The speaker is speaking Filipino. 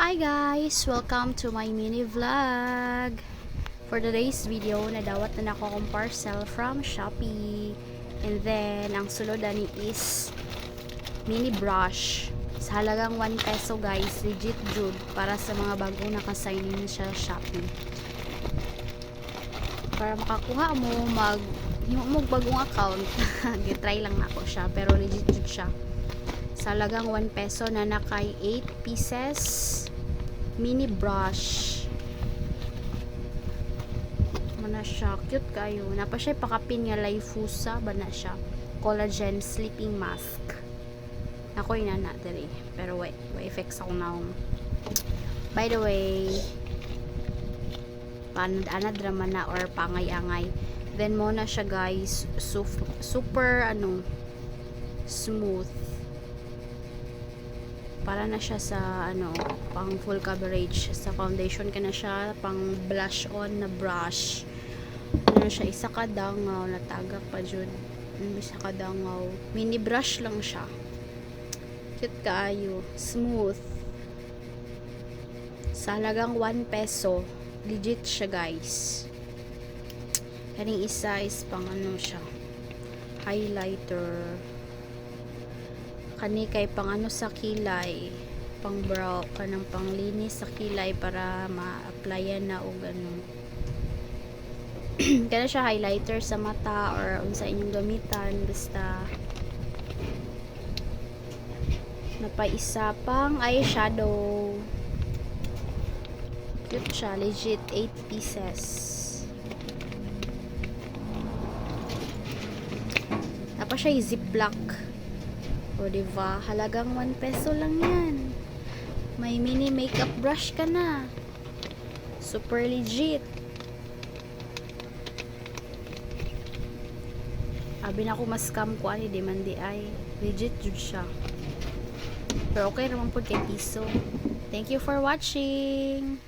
Hi guys! Welcome to my mini vlog! For today's video, nadawat na ako akong parcel from Shopee. And then, ang sulod ani is mini brush. Sa halagang 1 peso guys, legit jud para sa mga bago nakasign in sa Shopee. Para makakuha mo mo bagong account, gitry lang na ako siya, pero legit jud siya. Sa halagang 1 peso na nakay 8 pieces mini brush. Mana siya, cute kayo. Napa siya pakapin nga Lifusa ba na siya. Collagen sleeping mask. Ako ina na diri. Pero wait effects ako na. By the way, ana drama na or pangay-angay. Then mo na siya guys, super smooth. Para na siya sa pang full coverage sa foundation ka na siya, pang blush on na brush. Siya isa ka dangaw, natagak pa jud. Isa ka dangaw. Mini brush lang siya. Cute kaayo, smooth. Sa halagang 1 peso, legit siya guys. Kaning isa is pang siya, highlighter. Kani kay pang sa kilay, pang brow, kanang panglinis sa kilay para ma-applyan na og kana siya highlighter sa mata or unsa inyong gamitan, basta napaisa pang eyeshadow. Cute siya, legit 8 pieces. Tapos siya ziplock. O diba, halagang 1 peso lang yan. May mini makeup brush ka na. Super legit. Abi na ko mas scam ko ani di man di ay. Legit jud siya. Pero okay naman po kay piso. Thank you for watching.